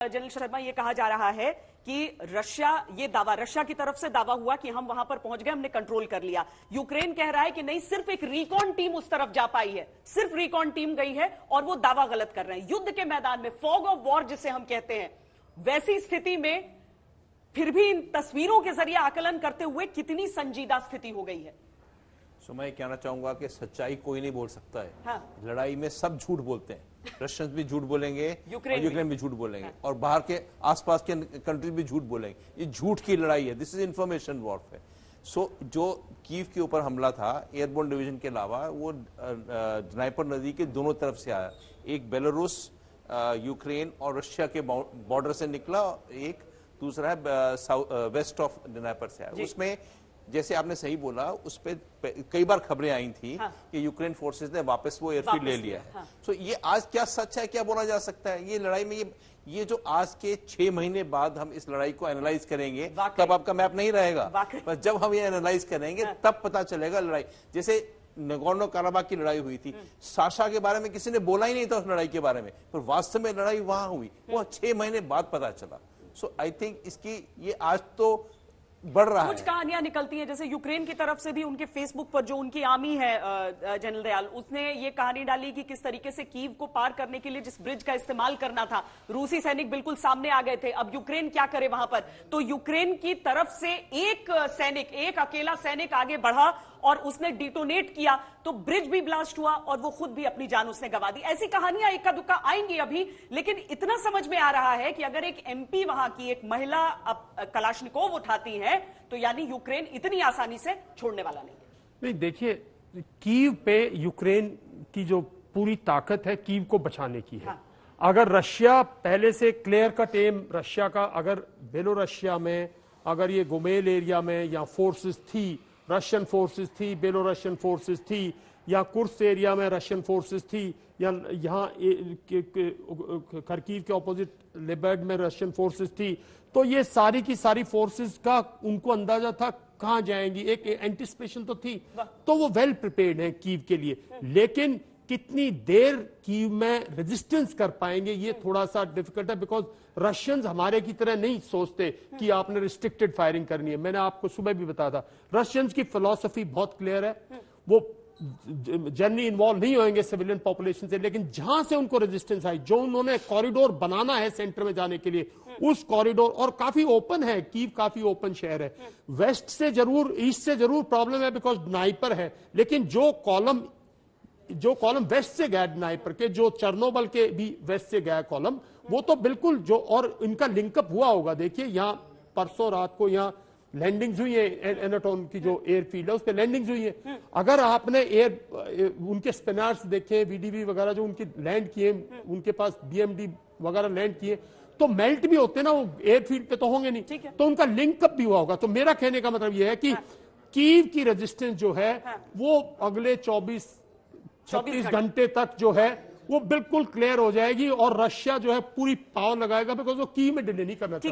General Sharma, ये कहा जा रहा है कि रशिया की तरफ से दावा हुआ कि हम वहां पर पहुंच गए, हमने कंट्रोल कर लिया। यूक्रेन कह रहा है कि नहीं, सिर्फ एक रिकॉन टीम उस तरफ जा पाई है, सिर्फ रिकॉन टीम गई है और वो दावा गलत कर रहे हैं। युद्ध के मैदान में, फॉग ऑफ वॉर जिसे हम कहते हैं, वैसी स्थिति में फिर भी इन तस्वीरों के जरिए आकलन करते हुए कितनी संजीदा स्थिति हो गई है। मैं कहना चाहूंगा कि सच्चाई कोई नहीं बोल सकता है। हाँ। लड़ाई में सब झूठ बोलते हैं, रशियंस भी झूठ बोलेंगे, यूक्रेन भी झूठ बोलेंगे, हाँ। और बाहर के आसपास के कंट्रीज भी झूठ बोलेंगे। ये झूठ की लड़ाई है, दिस इज इंफॉर्मेशन वॉरफेयर। सो जो कीव के ऊपर हमला था एयरबोर्न डिवीजन के अलावा, वो ड्नाइपर नदी के दोनों तरफ से आया। एक बेलारूस, यूक्रेन और रशिया के बॉर्डर से निकला, एक दूसरा है वेस्ट ऑफ ड्नाइपर से आया। उसमें जैसे आपने सही बोला, उस पर कई बार खबरें आई थी। हाँ। कि यूक्रेन फोर्सेस ने वापस वो एयरफील्ड ले लिया है। हाँ। सो ये आज क्या सच है, क्या बोला जा सकता है? ये लड़ाई में ये जो आज के 6 महीने बाद हम इस लड़ाई को एनालाइज करेंगे, तब आपका मैप नहीं रहेगा, पर जब हम ये एनालाइज करेंगे तब पता चलेगा लड़ाई। जैसे नगोर्नो काराबाख की लड़ाई हुई थी, साशा के बारे में किसी ने बोला ही नहीं था उस लड़ाई के बारे में, पर वास्तव में लड़ाई वहां हुई, वो 6 महीने बाद पता चला। सो आई थिंक इसकी ये आज तो बढ़ रहा है। कुछ कहानियां निकलती हैं, जैसे यूक्रेन की तरफ से भी उनके फेसबुक पर जो उनकी आर्मी है जनरल दयाल, उसने ये कहानी डाली कि किस तरीके से कीव को पार करने के लिए जिस ब्रिज का इस्तेमाल करना था, रूसी सैनिक बिल्कुल सामने आ गए थे। अब यूक्रेन क्या करे वहां पर? तो यूक्रेन की तरफ से एक अकेला सैनिक आगे बढ़ा और उसने डिटोनेट किया, तो ब्रिज भी ब्लास्ट हुआ और वो खुद भी अपनी जान उसने गंवा दी। ऐसी कहानियां इक्का दुक्का आएंगी अभी, लेकिन इतना समझ में आ रहा है कि अगर एक एमपी वहां की एक महिला कलाश्निकोव उठाती है, तो यानी यूक्रेन इतनी आसानी से छोड़ने वाला नहीं। देखिए, कीव पे यूक्रेन की जो पूरी ताकत है कीव को बचाने की है। हाँ। अगर रशिया पहले से क्लियर कट एम रशिया का, अगर बेलोरशिया में अगर ये गोमेल एरिया में या फोर्सेस थी, रशियन फोर्सेस थी, बेलोरशियन फोर्सेस थी, या कुर्स एरिया में रशियन फोर्सेस थी, या यहाँ खरकीव के ऑपोजिट लिबर्ड में रशियन फोर्सेस थी, तो ये सारी की सारी फोर्सेस का उनको अंदाजा था कहां जाएंगी, एक एंटिसिपेशन तो थी, तो वो वेल प्रिपेयर्ड है कीव के लिए। लेकिन कितनी देर कीव में रेजिस्टेंस कर पाएंगे, ये थोड़ा सा डिफिकल्ट है, बिकॉज रशियंस हमारे की तरह नहीं सोचते कि आपने रिस्ट्रिक्टेड फायरिंग करनी है। मैंने आपको सुबह भी बताया था, रशियंस की फिलॉसफी बहुत क्लियर है, वो जनरली इन्वॉल्व नहीं होंगे सिविलियन पॉपुलेशन से, लेकिन जहां से उनको रेजिस्टेंस आई, जो उन्होंने कॉरिडोर बनाना है सेंटर में जाने के लिए, उस कॉरिडोर, और काफी ओपन है, कीव काफी ओपन शहर है, वेस्ट से जरूर, ईस्ट से जरूर प्रॉब्लम है बिकॉज ड्नाइपर है, लेकिन जो कॉलम वेस्ट से गया ड्नाइपर के, जो चर्नोबल के भी वेस्ट से गया कॉलम, वो तो बिल्कुल जो, और इनका लिंकअप हुआ होगा। देखिए, यहां परसों रात को यहाँ लैंडिंग्स हुई है, एनाटोन की जो एयरफील्ड है उस पर लैंडिंग्स हुई है। अगर आपने उनके स्पिनर्स देखे, वीडीवी वगैरह जो उनकी लैंड किए, उनके पास बीएमडी वगैरह लैंड किए, तो मेल्ट भी होते ना, वो एयरफील्ड पे तो होंगे नहीं, तो उनका लिंकअप भी हुआ होगा। तो मेरा कहने का मतलब यह है कि कीव की रेजिस्टेंस जो है वो अगले 24-36 घंटे तक जो है वो बिल्कुल क्लियर हो जाएगी, और रशिया जो है पूरी पावर लगाएगा, बिकॉज वो कीव में डिले नहीं करना चाहता।